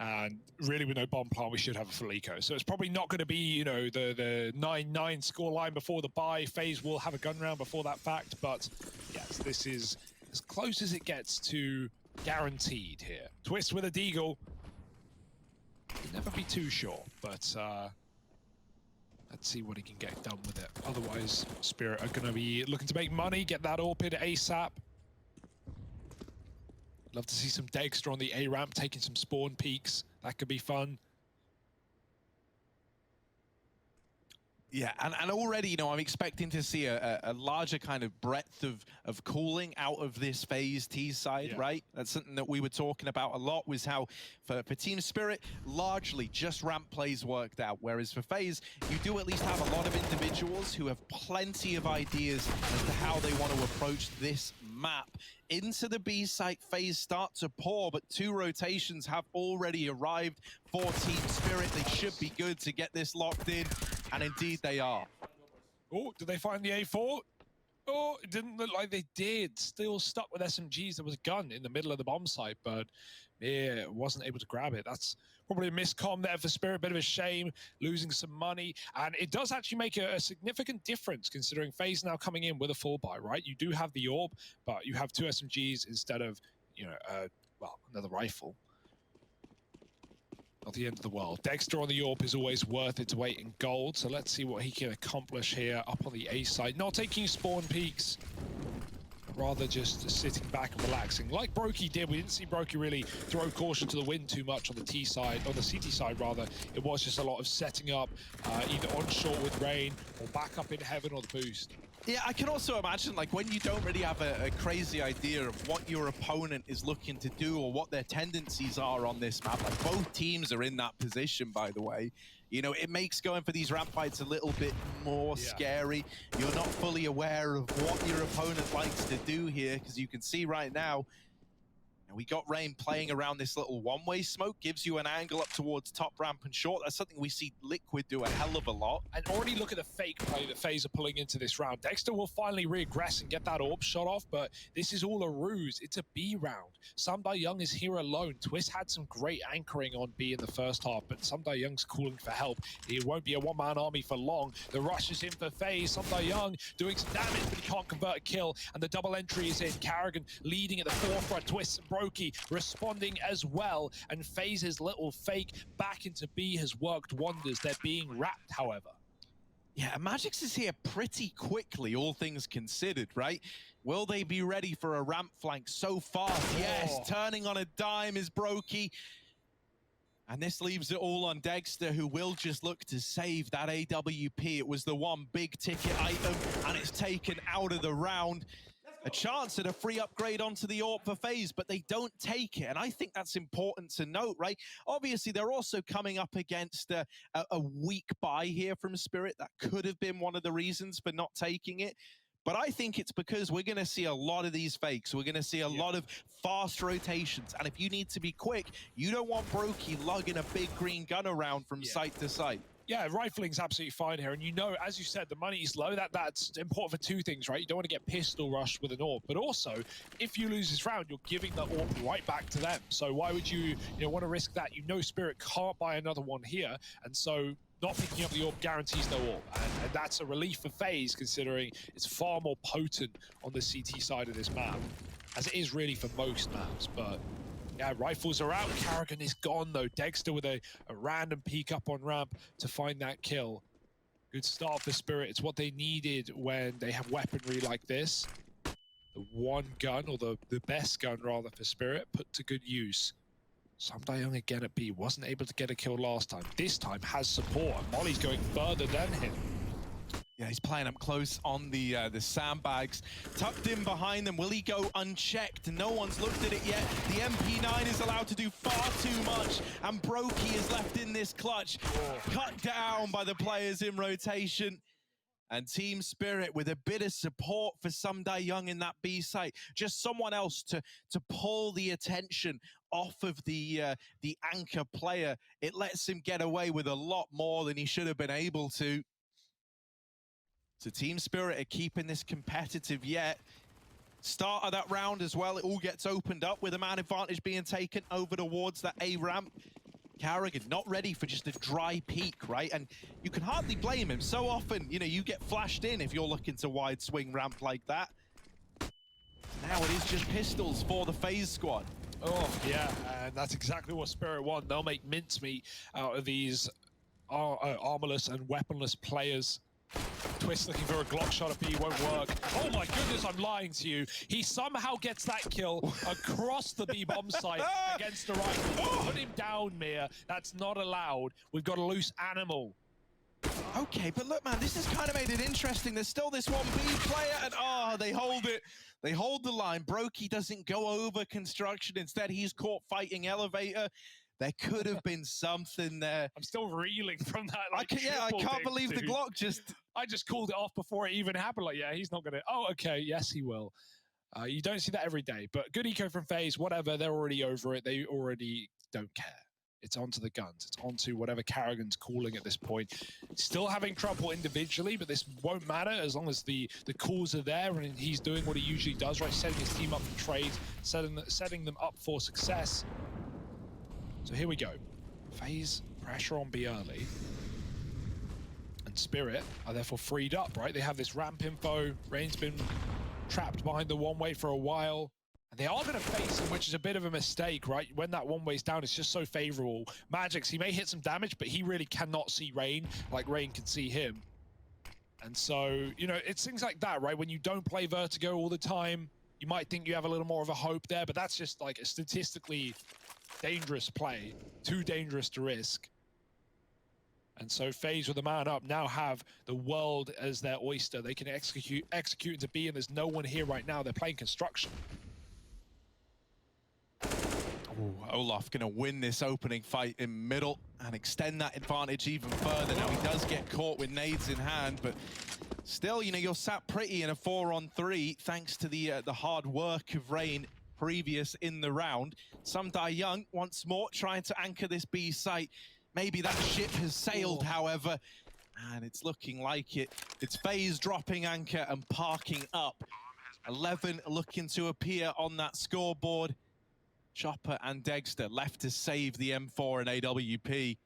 Speaker 1: And really, with no bomb plant, we should have a Felico. So it's probably not going to be, you know, the 9-9 score line before the bye. Faze will have a gun round before that fact. But yes, this is as close as it gets to guaranteed here. Twist with a Deagle. You'll never be too sure, but let's see what he can get done with it. Otherwise, Spirit are going to be looking to make money, get that AWP ASAP. Love to see some Dexter on the A ramp taking some spawn peaks. That could be fun.
Speaker 2: Yeah, and already, you know, I'm expecting to see a larger kind of breadth of cooling out of this Faze T side, right? That's something that we were talking about a lot, was how for Team Spirit, largely just ramp plays worked out, whereas for Faze, you do at least have a lot of individuals who have plenty of ideas as to how they want to approach this map. Into the B site, Faze start to pour, but 2 rotations have already arrived for Team Spirit. They should be good to get this locked in, and indeed they are.
Speaker 1: Oh, did they find the A4? Oh, it didn't look like they did. Still stuck with SMGs. There was a gun in the middle of the bomb site, but yeah, wasn't able to grab it. That's probably a miscomm there for Spirit. Bit of a shame, losing some money. And it does actually make a significant difference, considering Faze now coming in with a full buy, right? You do have the orb, but you have 2 SMGs instead of, you know, well, another rifle. Not the end of the world. Dexter on the AWP is always worth its weight in gold, so let's see what he can accomplish here up on the A side. Not taking spawn peaks, rather just sitting back and relaxing. Like Brokey did, we didn't see Brokey really throw caution to the wind too much on the T side, or the CT side rather. It was just a lot of setting up, either onshore with rain, or back up in heaven or the boost.
Speaker 2: Yeah, I can also imagine, like, when you don't really have a crazy idea of what your opponent is looking to do or what their tendencies are on this map. Like, both teams are in that position, by the way. You know, it makes going for these ramp fights a little bit more scary. You're not fully aware of what your opponent likes to do here, because you can see right now, we got Rain playing around this little one-way smoke, gives you an angle up towards top ramp and short. That's something we see Liquid do a hell of a lot.
Speaker 1: And already look at the fake play that Faze are pulling into this round. Dexter will finally regress and get that orb shot off, but this is all a ruse. It's a B round. Samdai Young is here alone. Twist had some great anchoring on B in the first half, but Samdai Young's calling for help. He won't be a one-man army for long. The rush is in for Faze. Samdai Young doing some damage, but he can't convert a kill, and the double entry is in. Karrigan leading at the forefront. Twist and Brokey responding as well, and Faze's little fake back into B has worked wonders. They're being wrapped, however.
Speaker 2: Yeah, Magix is here pretty quickly, all things considered, right? Will they be ready for a ramp flank so fast? Yes, turning on a dime is Brokey. And this leaves it all on Dexter, who will just look to save that AWP. It was the one big ticket item, and it's taken out of the round. A chance at a free upgrade onto the AWP for Faze, but they don't take it. And I think that's important to note, right? Obviously, they're also coming up against a weak buy here from Spirit. That could have been one of the reasons for not taking it. But I think it's because we're going to see a lot of these fakes. We're going to see a lot of fast rotations. And if you need to be quick, you don't want Brokey lugging a big green gun around from site to site.
Speaker 1: Yeah, rifling's absolutely fine here. And you know, as you said, the money is low. That's important for 2 things, right? You don't want to get pistol rushed with an AWP, but also, if you lose this round, you're giving the AWP right back to them. So why would you want to risk that? You know Spirit can't buy another one here, and so not picking up the AWP guarantees no AWP. And that's a relief for Faze, considering it's far more potent on the CT side of this map, as it is really for most maps, but... yeah, rifles are out. Karrigan is gone, though. Dexter with a random peek up on ramp to find that kill. Good start for Spirit. It's what they needed when they have weaponry like this. The one gun, or the best gun, rather, for Spirit, put to good use. Samdai Young again at B. Wasn't able to get a kill last time. This time has support, and Molly's going further than him.
Speaker 2: Yeah, he's playing up close on the sandbags. Tucked in behind them. Will he go unchecked? No one's looked at it yet. The MP9 is allowed to do far too much, and Brokey is left in this clutch. Cut down by the players in rotation. And Team Spirit with a bit of support for Samdai Young in that B site. Just someone else to pull the attention off of the anchor player. It lets him get away with a lot more than he should have been able to. So Team Spirit are keeping this competitive yet. Start of that round as well, it all gets opened up with a man advantage being taken over towards that A ramp. Karrigan not ready for just a dry peak, right? And you can hardly blame him. So often, you get flashed in if you're looking to wide swing ramp like that. Now it is just pistols for the Faze squad.
Speaker 1: Oh, yeah, and that's exactly what Spirit want. They'll make mincemeat out of these armorless and weaponless players. Twist looking for a Glock shot at B, won't work. Oh my goodness, I'm lying to you. He somehow gets that kill across the B bomb site against the rifle. Put him down, Mir. That's not allowed. We've got a loose animal.
Speaker 2: Okay, but look, man, this has kind of made it interesting. There's still this one B player, and they hold it. They hold the line. Brokey doesn't go over construction. Instead, he's caught fighting elevator. There could have been something there.
Speaker 1: I'm still reeling from that. Like,
Speaker 2: I can't believe the Glock just...
Speaker 1: I just called it off before it even happened. Like, yeah, he's not going to... Oh, okay, yes, he will. You don't see that every day. But good eco from Faze, whatever. They're already over it. They already don't care. It's onto the guns. It's onto whatever Carrigan's calling at this point. Still having trouble individually, but this won't matter as long as the calls are there and he's doing what he usually does, right? Setting his team up for trades, setting them up for success. So here we go. Faze, pressure on B early. And Spirit are therefore freed up, right? They have this ramp info. Rain's been trapped behind the one-way for a while. And they are going to face him, which is a bit of a mistake, right? When that one-way's down, it's just so favorable. Magix, he may hit some damage, but he really cannot see Rain like Rain can see him. And so, you know, it's things like that, right? When you don't play Vertigo all the time, you might think you have a little more of a hope there, but that's just like a statistically dangerous play. Too dangerous to risk. And so Faze with the man up now have the world as their oyster. They can execute into B, and there's no one here right now. They're playing construction.
Speaker 2: Ooh, Olaf going to win this opening fight in middle and extend that advantage even further. Now he does get caught with nades in hand, but still, you know, you're sat pretty in a 4-on-3 thanks to the hard work of Rain previous in the round. Some Die Young once more trying to anchor this B site. Maybe that ship has sailed, however, and it's looking like it. It's Faze dropping anchor and parking up. 11 looking to appear on that scoreboard. Chopper and Dexter left to save the M4 and AWP.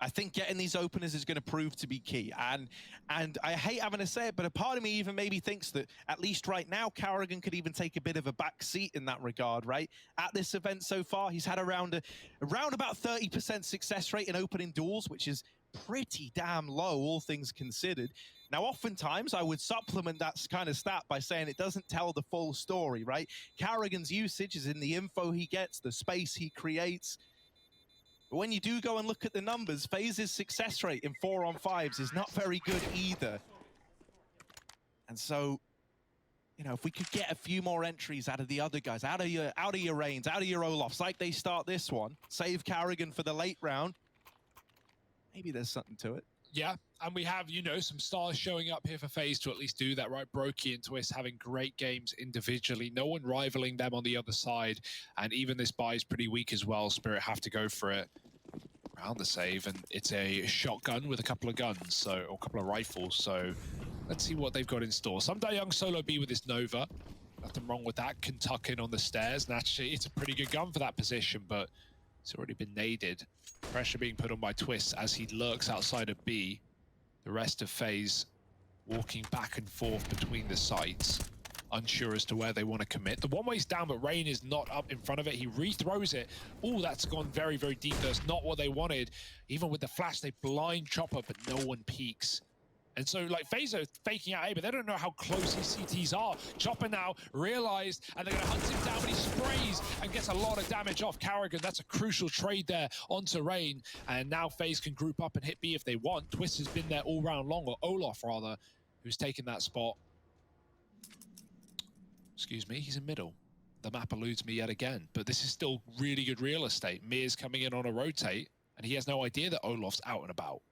Speaker 2: I think getting these openers is going to prove to be key. And I hate having to say it, but a part of me even maybe thinks that at least right now, Carrigan could even take a bit of a back seat in that regard, right? At this event so far, he's had around about 30% success rate in opening duels, which is pretty damn low, all things considered. Now, oftentimes, I would supplement that kind of stat by saying it doesn't tell the full story, right? Carrigan's usage is in the info he gets, the space he creates. But when you do go and look at the numbers, Faze's success rate in 4-on-5s is not very good either. And so, you know, if we could get a few more entries out of the other guys, out of your Rains, out of your Olafs, like they start this one, save Carrigan for the late round, maybe there's something to it.
Speaker 1: Yeah, and we have, you know, some stars showing up here for Faze to at least do that, right? Brokey and Twist having great games individually. No one rivaling them on the other side. And even this buy is pretty weak as well. Spirit have to go for it. Round the save, and it's a shotgun with a couple of guns, or a couple of rifles. So let's see what they've got in store. Some Die Young solo B with this Nova. Nothing wrong with that. Can tuck in on the stairs. And actually, it's a pretty good gun for that position, but it's already been naded. Pressure being put on by Twist as he lurks outside of B. The rest of Faze walking back and forth between the sites, unsure as to where they want to commit. The one-way's down, but Rain is not up in front of it. He rethrows it. Oh, that's gone very, very deep. That's not what they wanted. Even with the flash, they blind Chopper, but no one peeks. And so, like, Faze are faking out A, but they don't know how close his CTs are. Chopper now realized, and they're going to hunt him down, but he sprays and gets a lot of damage off Carrigan. That's a crucial trade there onto Rain. And now Faze can group up and hit B if they want. Twist has been there all round long, or Olaf, rather, who's taken that spot. Excuse me, he's in middle. The map eludes me yet again, but this is still really good real estate. Mir's coming in on a rotate, and he has no idea that Olaf's out and about.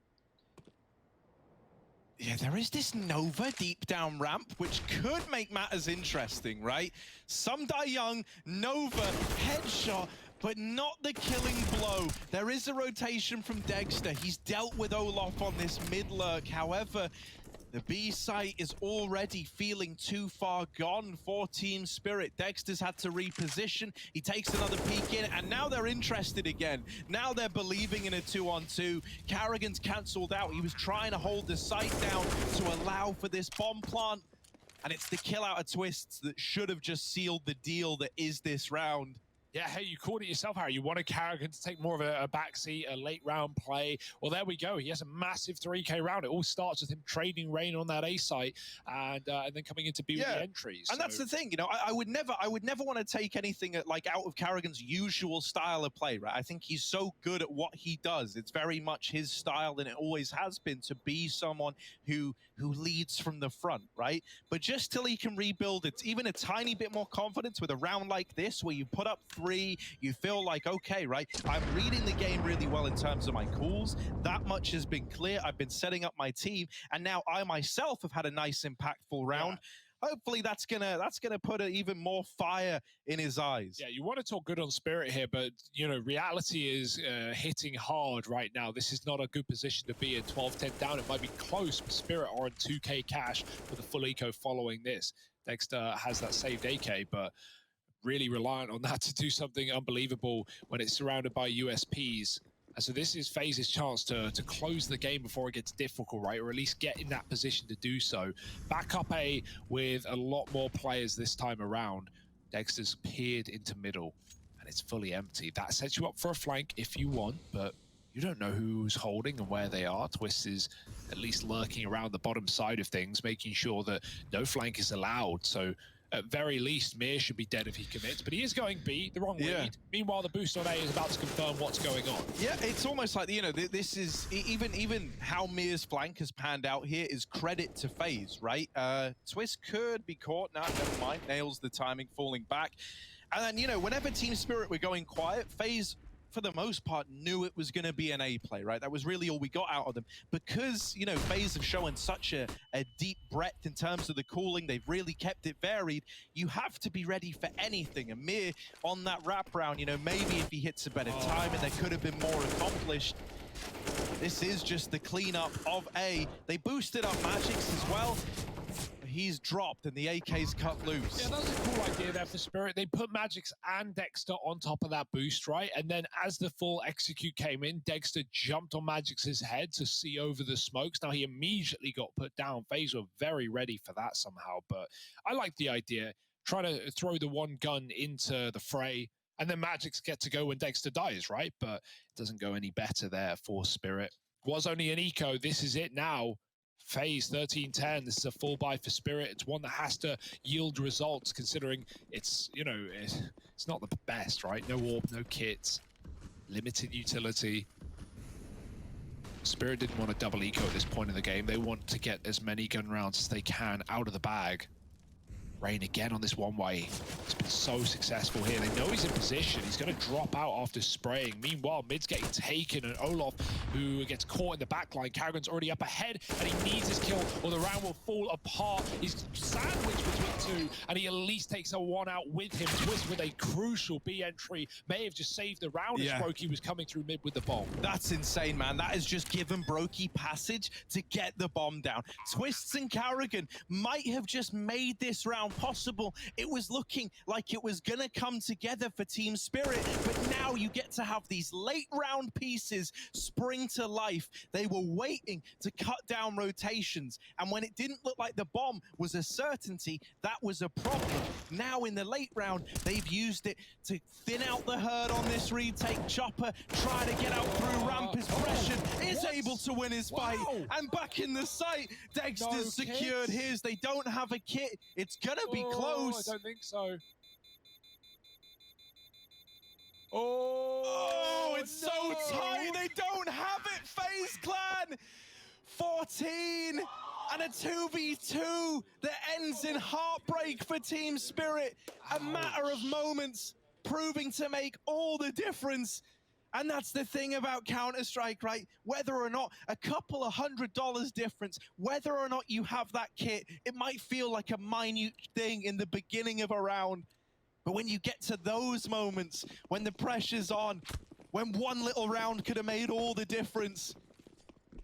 Speaker 2: Yeah, there is this Nova deep down ramp, which could make matters interesting, right? Some Die Young, Nova, headshot, but not the killing blow. There is a rotation from Dexter. He's dealt with Olaf on this mid-lurk. However, the B site is already feeling too far gone for Team Spirit. Dexter's had to reposition. He takes another peek in, and now they're interested again. Now they're believing in a 2-on-2. Carrigan's cancelled out. He was trying to hold the site down to allow for this bomb plant. And it's the kill out of Twists that should have just sealed the deal that is this round.
Speaker 1: Yeah, hey, you called it yourself, Harry. You wanted Carrigan to take more of a backseat, a late round play. Well, there we go. He has a massive 3K round. It all starts with him trading Rain on that A site and then coming into B with the entries.
Speaker 2: And that's the thing, you know, I would never want to take anything like out of Carrigan's usual style of play, right? I think he's so good at what he does. It's very much his style, and it always has been, to be someone who leads from the front, right? But just till he can rebuild it's even a tiny bit more confidence with a round like this, where you put up 3, you feel like, okay, right, I'm reading the game really well in terms of my calls. That much has been clear. I've been setting up my team, and now I myself have had a nice impactful round. Hopefully that's gonna put even more fire in his eyes.
Speaker 1: Yeah, you want to talk good on Spirit here, but you know, reality is hitting hard right now. This is not a good position to be in. 12-10 down. It might be close, but Spirit are on 2K cash with a full eco following this. Dexter has that saved AK, but really reliant on that to do something unbelievable when it's surrounded by USPs. And so this is Faze's chance to close the game before it gets difficult, right? Or at least get in that position to do so. Back up A with a lot more players this time around. Dexter's peered into middle, and it's fully empty. That sets you up for a flank if you want, but you don't know who's holding and where they are. Twist is at least lurking around the bottom side of things, making sure that no flank is allowed. So at very least, Mir should be dead if he commits, but he is going B, the wrong read. Meanwhile, the boost on A is about to confirm what's going on.
Speaker 2: Yeah, it's almost like, you know, this is, even how Mir's flank has panned out here is credit to Faze, right? Twist could be caught. No, never mind. Nails the timing, falling back. And then, you know, whenever Team Spirit were going quiet, Faze, for the most part, knew it was going to be an A play, right? That was really all we got out of them. Because, you know, Faze have shown such a deep breadth in terms of the cooling, they've really kept it varied. You have to be ready for anything. And Mir on that wrap round, you know, maybe if he hits a better time and there could have been more accomplished. This is just the cleanup of A. They boosted up Magix as well. He's dropped and the AK's cut loose.
Speaker 1: Yeah, that was a cool idea there for Spirit. They put Magix and Dexter on top of that boost, right? And then as the full execute came in, Dexter jumped on Magix's head to see over the smokes. Now he immediately got put down. Faze were very ready for that somehow, but I like the idea. Try to throw the one gun into the fray, and then Magix get to go when Dexter dies, right? But it doesn't go any better there for Spirit. Was only an eco. This is it now. Faze 13-10. This is a full buy for Spirit. It's one that has to yield results, considering it's, you know, it's not the best, right? No orb, no kits, limited utility. Spirit didn't want a double eco at this point in the game. They want to get as many gun rounds as they can out of the bag. Rain again on this one-way. He's been so successful here. They know he's in position. He's going to drop out after spraying. Meanwhile, mid's getting taken, and Olof, who gets caught in the backline. Carrigan's already up ahead, and he needs his kill, or the round will fall apart. He's sandwiched between two, and he at least takes a one out with him. Twist with a crucial B entry. May have just saved the round as Brokey was coming through mid with the bomb.
Speaker 2: That's insane, man. That has just given Brokey passage to get the bomb down. Twists and Carrigan might have just made this round possible. It was looking like it was gonna come together for Team Spirit, but now you get to have these late round pieces spring to life. They were waiting to cut down rotations, and when it didn't look like the bomb was a certainty, that was a problem. Now in the late round, they've used it to thin out the herd on this retake. Chopper try to get out through ramp is pressured, is able to win his fight, and back in the site, Dexter's secured his. They don't have a kit. It's gonna be close.
Speaker 1: I don't think so. Oh,
Speaker 2: it's so tight. They don't have it. Faze Clan 14 and a 2v2 that ends in heartbreak for Team Spirit. A matter of moments, proving to make all the difference. And that's the thing about Counter-Strike, right? Whether or not a couple of $100 difference, whether or not you have that kit, it might feel like a minute thing in the beginning of a round. But when you get to those moments, when the pressure's on, when one little round could have made all the difference,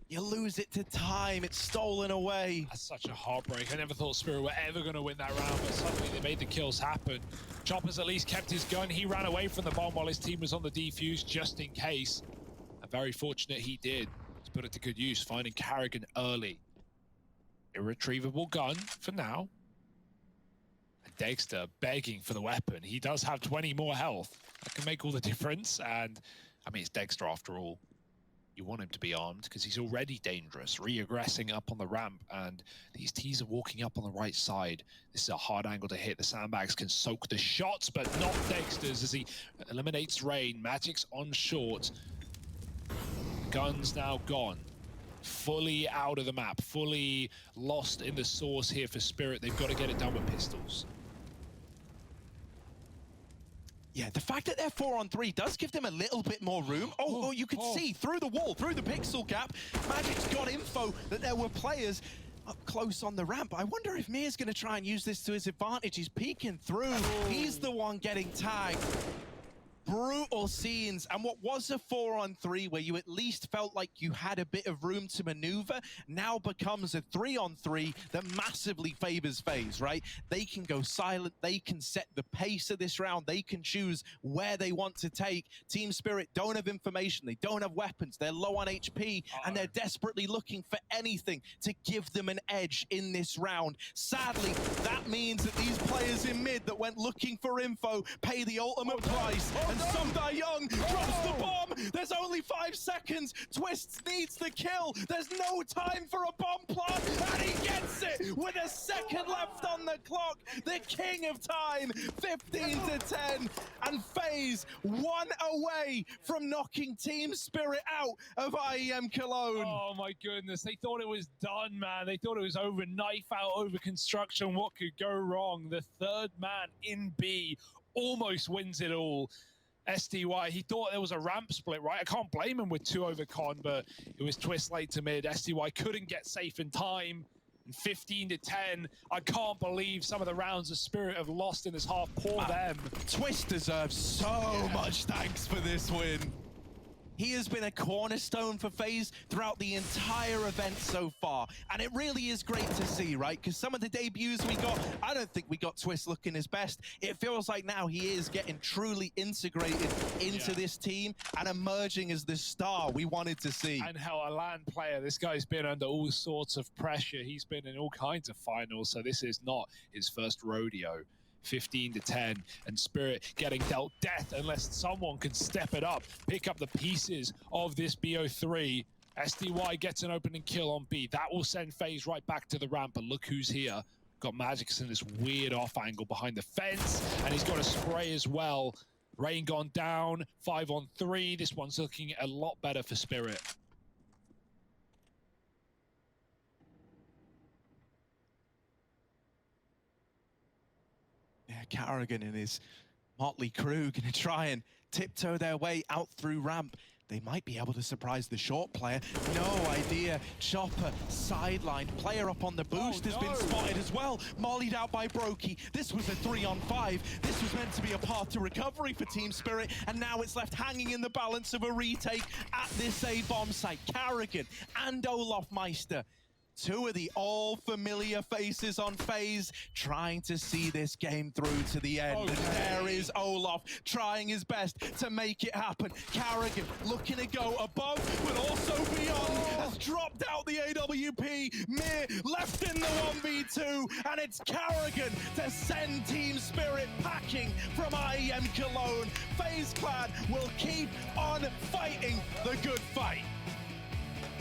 Speaker 2: you lose it to time. It's stolen away.
Speaker 1: That's such a heartbreak. I never thought Spirit were ever going to win that round, but suddenly they made the kills happen. Chopper's at least kept his gun. He ran away from the bomb while his team was on the defuse, just in case. And very fortunate he did to put it to good use, finding Carrigan early. Irretrievable gun for now. Dexter begging for the weapon. He does have 20 more health. That can make all the difference. And I mean, it's Dexter after all. You want him to be armed because he's already dangerous, re-aggressing up on the ramp, and these T's are walking up on the right side. This is a hard angle to hit. The sandbags can soak the shots, but not Dexter's as he eliminates Rain. Magic's on short. Gun's now gone. Fully out of the map, fully lost in the source here for Spirit. They've got to get it done with pistols.
Speaker 2: Yeah, the fact that they're 4-on-3 does give them a little bit more room. Oh, you could see through the wall, through the pixel gap, Magic's got info that there were players up close on the ramp. I wonder if Mir's going to try and use this to his advantage. He's peeking through. He's the one getting tagged. Brutal scenes, and what was a 4-on-3 where you at least felt like you had a bit of room to maneuver now becomes a 3-on-3 that massively favors Faze, right? They can go silent, they can set the pace of this round, they can choose where they want to take. Team Spirit don't have information, they don't have weapons, they're low on HP, and they're desperately looking for anything to give them an edge in this round. Sadly, that means that these players in mid that went looking for info pay the ultimate price. And Sundar Young drops the bomb. There's only 5 seconds. Twists needs the kill. There's no time for a bomb plant, and he gets it with a second left on the clock. The king of time, 15-10, and Faze 1 away from knocking Team Spirit out of IEM Cologne.
Speaker 1: Oh my goodness, they thought it was done, man. They thought it was over, knife out, over construction. What could go wrong? The third man in B almost wins it all. SDY, he thought there was a ramp split, right? I can't blame him with 2 over con, but it was twist late to mid. SDY couldn't get safe in time. And 15-10, I can't believe some of the rounds of Spirit have lost in this half. Poor them.
Speaker 2: Twist deserves so much thanks for this win. He has been a cornerstone for Faze throughout the entire event so far. And it really is great to see, right? Because some of the debuts we got, I don't think we got Twist looking his best. It feels like now he is getting truly integrated into this team and emerging as the star we wanted to see.
Speaker 1: And hell, a land player, this guy's been under all sorts of pressure. He's been in all kinds of finals, so this is not his first rodeo. 15-10, and Spirit getting dealt death unless someone can step it up, pick up the pieces of this BO3. SDY gets an opening kill on B. That will send Faze right back to the ramp, but look who's here. Got Magix in this weird off angle behind the fence, and he's got a spray as well. Rain gone down, 5-on-3. This one's looking a lot better for Spirit.
Speaker 2: Carrigan and his motley crew gonna try and tiptoe their way out through ramp. They might be able to surprise the short player. No idea. Chopper, sideline, player up on the boost has been spotted as well. Mollied out by Brokey. This was a 3-on-5. This was meant to be a path to recovery for Team Spirit, and now it's left hanging in the balance of a retake at this A-bomb site. Carrigan and Olaf Meister, 2 of the all-familiar faces on Faze, trying to see this game through to the end. And there is Olaf trying his best to make it happen. Carrigan looking to go above, but also beyond. Has dropped out the AWP. Mir left in the 1v2, and it's Carrigan to send Team Spirit packing from IEM Cologne. FaZe Clan will keep on fighting the good fight.